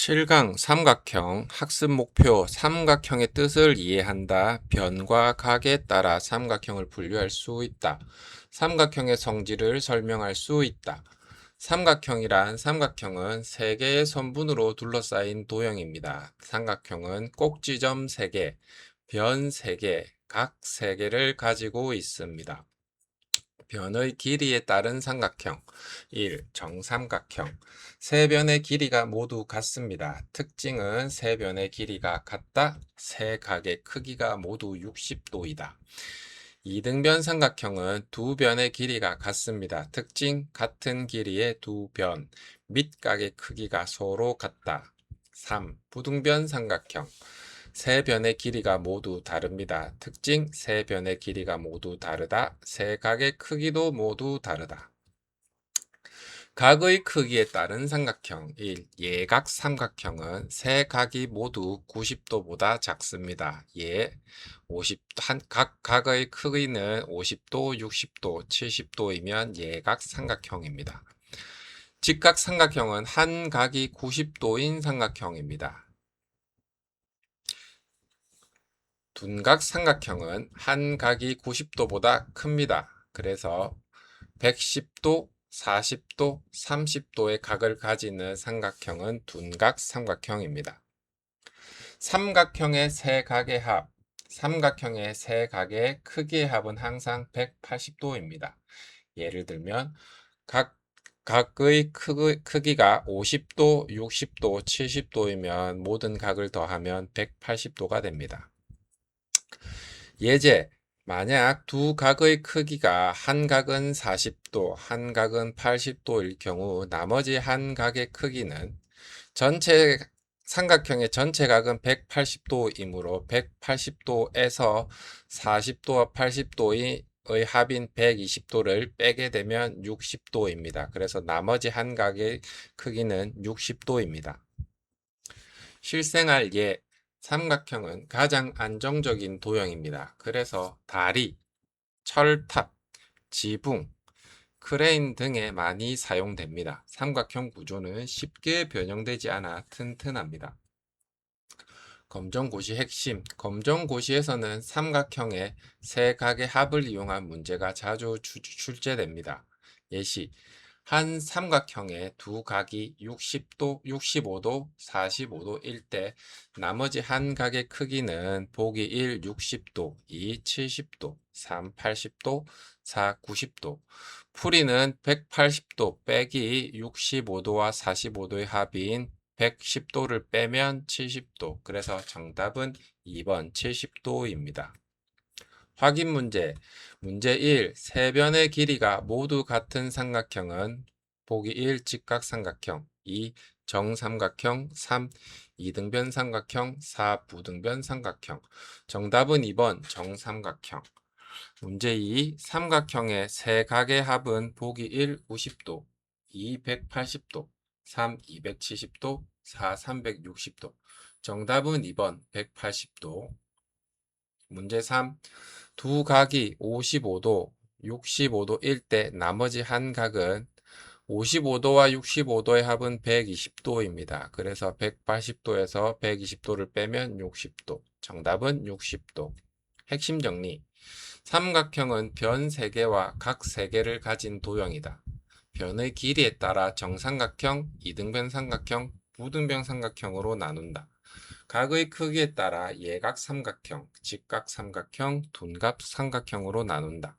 7강 삼각형 학습 목표 삼각형의 뜻을 이해한다. 변과 각에 따라 삼각형을 분류할 수 있다. 삼각형의 성질을 설명할 수 있다. 삼각형이란 삼각형은 세 개의 선분으로 둘러싸인 도형입니다. 삼각형은 꼭지점 3개, 변 3개, 각 3개를 가지고 있습니다. 변의 길이에 따른 삼각형 1. 정삼각형 세 변의 길이가 모두 같습니다. 특징은 세 변의 길이가 같다. 세 각의 크기가 모두 60도이다. 이등변 삼각형은 두 변의 길이가 같습니다. 특징 같은 길이의 두 변, 밑각의 크기가 서로 같다. 3. 부등변 삼각형 세 변의 길이가 모두 다릅니다. 특징 세 변의 길이가 모두 다르다. 세 각의 크기도 모두 다르다. 각의 크기에 따른 삼각형 1. 예각 삼각형은 세 각이 모두 90도보다 작습니다. 예 각 각의 크기는 50도, 60도, 70도이면 예각 삼각형입니다. 직각 삼각형은 한 각이 90도인 삼각형입니다. 둔각 삼각형은 한 각이 90도보다 큽니다. 그래서 110도, 40도, 30도의 각을 가지는 삼각형은 둔각 삼각형입니다. 삼각형의 세 각의 합, 삼각형의 세 각의 크기의 합은 항상 180도입니다. 예를 들면 각의 크기가 50도, 60도, 70도이면 모든 각을 더하면 180도가 됩니다. 예제, 만약 두 각의 크기가 한 각은 40도, 한 각은 80도일 경우 나머지 한 각의 크기는 전체 삼각형의 전체 각은 180도이므로 180도에서 40도와 80도의 합인 120도를 빼게 되면 60도입니다. 그래서 나머지 한 각의 크기는 60도입니다. 실생활 예 삼각형은 가장 안정적인 도형입니다. 그래서 다리, 철탑, 지붕, 크레인 등에 많이 사용됩니다. 삼각형 구조는 쉽게 변형되지 않아 튼튼합니다. 검정고시 핵심 검정고시에서는 삼각형의 세 각의 합을 이용한 문제가 자주 출제됩니다. 예시 한 삼각형의 두 각이 60도, 65도, 45도일 때 나머지 한 각의 크기는 보기 1, 60도, 2, 70도, 3, 80도, 4, 90도. 풀이는 180도 빼기 65도와 45도의 합인 110도를 빼면 70도. 그래서 정답은 2번 70도입니다. 확인 문제. 문제 1. 세 변의 길이가 모두 같은 삼각형은 보기 1. 직각삼각형 2. 정삼각형 3. 이등변 삼각형 4. 부등변 삼각형 정답은 2번 정삼각형. 문제 2. 삼각형의 세 각의 합은 보기 1. 90도 2. 180도 3. 270도 4. 360도 정답은 2번 180도. 문제 3. 두 각이 55도, 65도일 때 나머지 한 각은 55도와 65도의 합은 120도입니다. 그래서 180도에서 120도를 빼면 60도. 정답은 60도. 핵심 정리. 삼각형은 변 3개와 각 3개를 가진 도형이다. 변의 길이에 따라 정삼각형, 이등변 삼각형, 부등변 삼각형으로 나눈다. 각의 크기에 따라 예각 삼각형, 직각 삼각형, 둔각 삼각형으로 나눈다.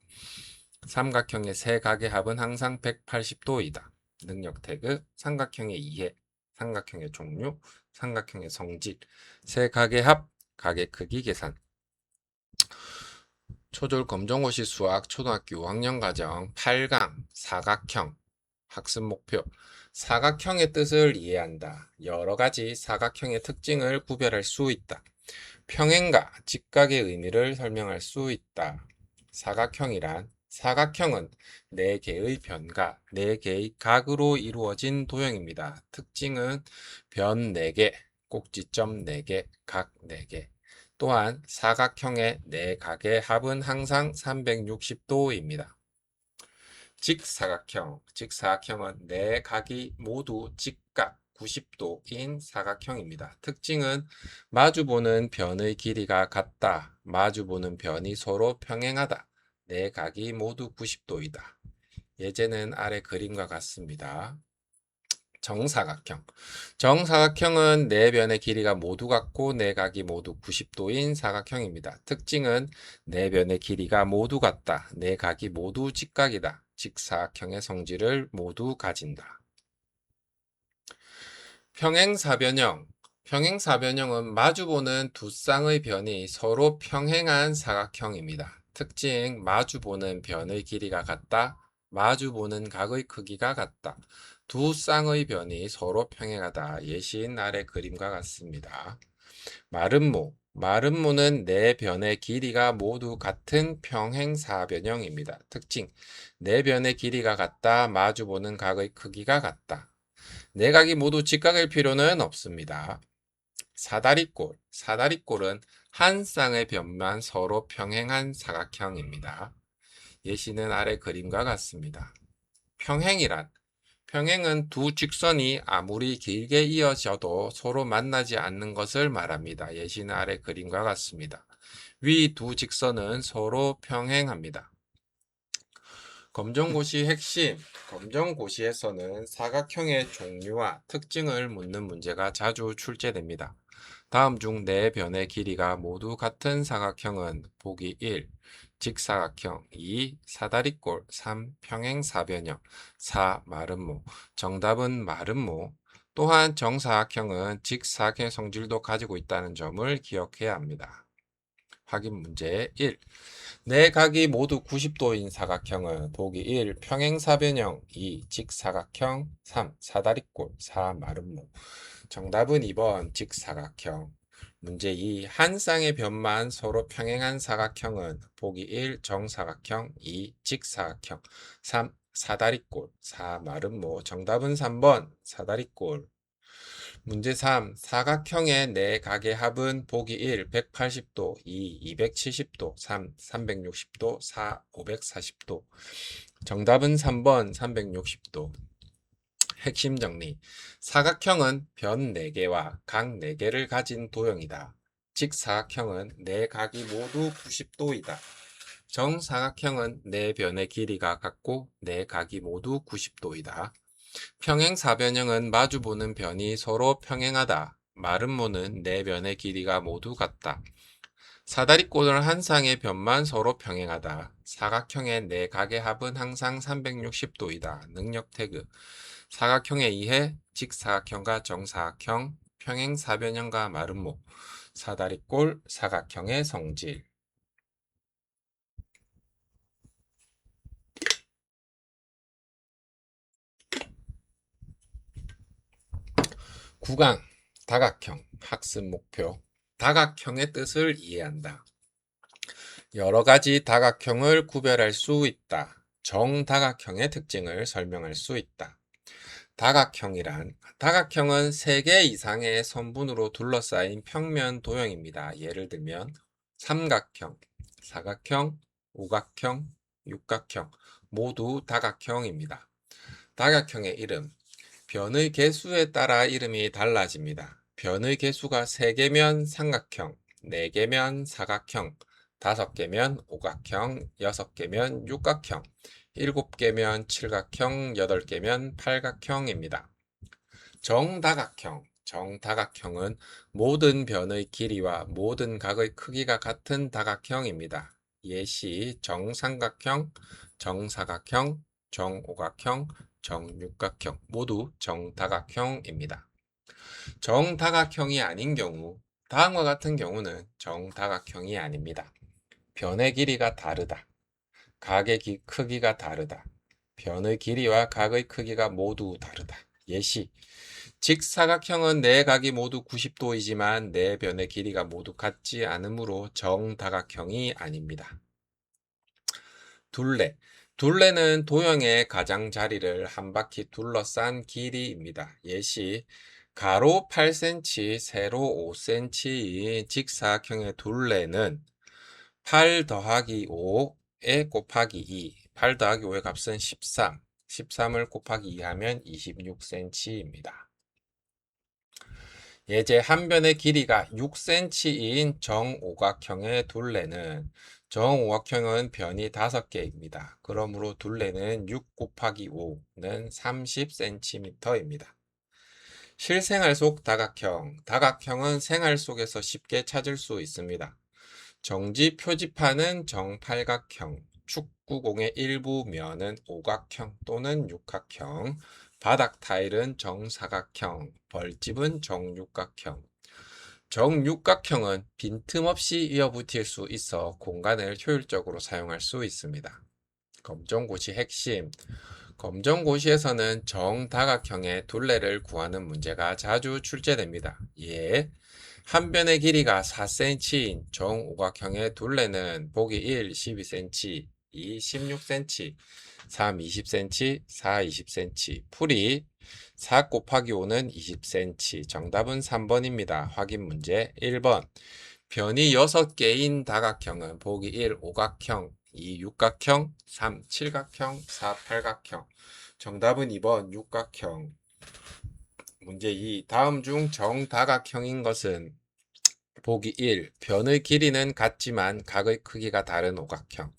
삼각형의 세 각의 합은 항상 180도이다. 능력 태그, 삼각형의 이해, 삼각형의 종류, 삼각형의 성질, 세 각의 합, 각의 크기 계산. 초졸 검정고시 수학 초등학교 5학년 과정 8강 사각형 학습 목표 사각형의 뜻을 이해한다. 여러 가지 사각형의 특징을 구별할 수 있다. 평행과 직각의 의미를 설명할 수 있다. 사각형은 4개의 변과 4개의 각으로 이루어진 도형입니다. 특징은 변 4개, 꼭지점 4개, 각 4개. 또한 사각형의 4각의 합은 항상 360도입니다. 직사각형은 4각이 모두 직각 90도인 사각형입니다. 특징은 마주보는 변의 길이가 같다. 마주보는 변이 서로 평행하다. 네 각이 모두 90도이다. 예제는 아래 그림과 같습니다. 정사각형. 정사각형은 네 변의 길이가 모두 같고 네 각이 모두 90도인 사각형입니다. 특징은 네 변의 길이가 모두 같다. 네 각이 모두 직각이다. 직사각형의 성질을 모두 가진다. 평행사변형. 평행사변형은 마주보는 두 쌍의 변이 서로 평행한 사각형입니다. 특징, 마주보는 변의 길이가 같다. 마주보는 각의 크기가 같다. 두 쌍의 변이 서로 평행하다. 예시인 아래 그림과 같습니다. 마름모. 마름모는 네 변의 길이가 모두 같은 평행사변형입니다. 특징, 네 변의 길이가 같다. 마주보는 각의 크기가 같다. 네 각이 모두 직각일 필요는 없습니다. 사다리꼴. 사다리꼴은 한 쌍의 변만 서로 평행한 사각형입니다. 예시는 아래 그림과 같습니다. 평행이란, 평행은 두 직선이 아무리 길게 이어져도 서로 만나지 않는 것을 말합니다. 예시는 아래 그림과 같습니다. 위 두 직선은 서로 평행합니다. 검정고시 핵심. 검정고시에서는 사각형의 종류와 특징을 묻는 문제가 자주 출제됩니다. 다음 중 네 변의 길이가 모두 같은 사각형은 보기 1. 직사각형, 2. 사다리꼴, 3. 평행사변형, 4. 마름모. 정답은 마름모. 또한 정사각형은 직사각형의 성질도 가지고 있다는 점을 기억해야 합니다. 확인 문제 1. 네 각이 모두 90도인 사각형은 보기 1. 평행사변형, 2. 직사각형, 3. 사다리꼴, 4. 마름모. 정답은 2번 직사각형. 문제 2. 한 쌍의 변만 서로 평행한 사각형은 보기 1. 정사각형, 2. 직사각형, 3. 사다리꼴, 4. 마름모. 정답은 3번 사다리꼴. 문제 3. 사각형의 네 각의 합은 보기 1. 180도, 2. 270도, 3. 360도, 4. 540도. 정답은 3번 360도. 핵심 정리. 사각형은 변 4개와 각 4개를 가진 도형이다. 직사각형은 네 각이 모두 90도이다. 정사각형은 네 변의 길이가 같고 네 각이 모두 90도이다. 평행사변형은 마주보는 변이 서로 평행하다. 마름모는 네 변의 길이가 모두 같다. 사다리꼴은 한 쌍의 변만 서로 평행하다. 사각형의 네 각의 합은 항상 360도이다. 능력 태그. 사각형에 의해 직사각형과 정사각형, 평행사변형과 마름모, 사다리꼴, 사각형의 성질. 9강 다각형 학습 목표. 다각형의 뜻을 이해한다. 여러 가지 다각형을 구별할 수 있다. 정다각형의 특징을 설명할 수 있다. 다각형이란, 다각형은 3개 이상의 선분으로 둘러싸인 평면 도형입니다. 예를 들면 삼각형, 사각형, 오각형, 육각형 모두 다각형입니다. 다각형의 이름. 변의 개수에 따라 이름이 달라집니다. 변의 개수가 3개면 삼각형, 4개면 사각형, 5개면 오각형, 6개면 육각형, 7개면 칠각형, 8개면 팔각형입니다. 정다각형. 정다각형은 모든 변의 길이와 모든 각의 크기가 같은 다각형입니다. 예시 정삼각형, 정사각형, 정오각형, 정육각형 모두 정다각형입니다. 정다각형이 아닌 경우, 다음과 같은 경우는 정다각형이 아닙니다. 변의 길이가 다르다. 각의 크기가 다르다. 변의 길이와 각의 크기가 모두 다르다. 예시 직사각형은 네 각이 모두 90도이지만 네 변의 길이가 모두 같지 않으므로 정다각형이 아닙니다. 둘레. 둘레는 도형의 가장자리를 한 바퀴 둘러싼 길이입니다. 예시 가로 8cm, 세로 5cm의 직사각형의 둘레는 8 더하기 5에 곱하기 2, 8 더하기 5의 값은 13, 13을 곱하기 2 하면 26cm입니다. 예제 한 변의 길이가 6cm인 정오각형의 둘레는 정오각형은 변이 5개입니다. 그러므로 둘레는 6 곱하기 5는 30cm입니다. 실생활 속 다각형. 다각형은 생활 속에서 쉽게 찾을 수 있습니다. 정지 표지판은 정팔각형, 축구공의 일부 면은 오각형 또는 육각형, 바닥 타일은 정사각형, 벌집은 정육각형. 정육각형은 빈틈없이 이어붙일 수 있어 공간을 효율적으로 사용할 수 있습니다. 검정고시 핵심. 검정고시에서는 정다각형의 둘레를 구하는 문제가 자주 출제됩니다. 예. 한 변의 길이가 4cm인 정오각형의 둘레는 보기 1, 12cm, 2, 16cm, 3, 20cm, 4, 20cm, 풀이 4 곱하기 5는 20cm. 정답은 3번입니다. 확인 문제 1번. 변이 6개인 다각형은 보기 1, 오각형, 2, 육각형, 3, 칠각형, 4, 팔각형. 정답은 2번 육각형. 문제 2. 다음 중 정다각형인 것은 보기 1. 변의 길이는 같지만 각의 크기가 다른 오각형.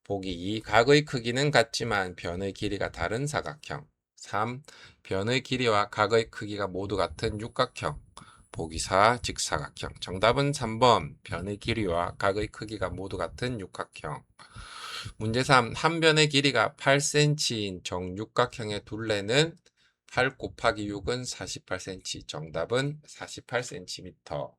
보기 2. 각의 크기는 같지만 변의 길이가 다른 사각형. 3. 변의 길이와 각의 크기가 모두 같은 육각형. 보기 4. 직사각형. 정답은 3번. 변의 길이와 각의 크기가 모두 같은 육각형. 문제 3. 한 변의 길이가 8cm인 정육각형의 둘레는 8 곱하기 6은 48cm. 정답은 48cm.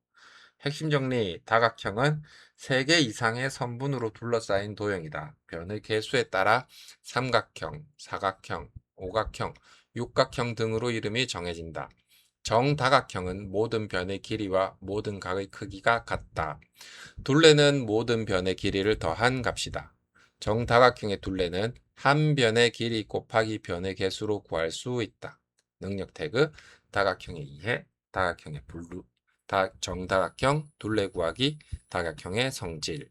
핵심 정리. 다각형은 3개 이상의 선분으로 둘러싸인 도형이다. 변의 개수에 따라 삼각형, 사각형, 오각형, 육각형 등으로 이름이 정해진다. 정다각형은 모든 변의 길이와 모든 각의 크기가 같다. 둘레는 모든 변의 길이를 더한 값이다. 정다각형의 둘레는 한 변의 길이 곱하기 변의 개수로 구할 수 있다. 능력 태그, 다각형의 이해, 다각형의 분류, 정다각형, 둘레 구하기, 다각형의 성질.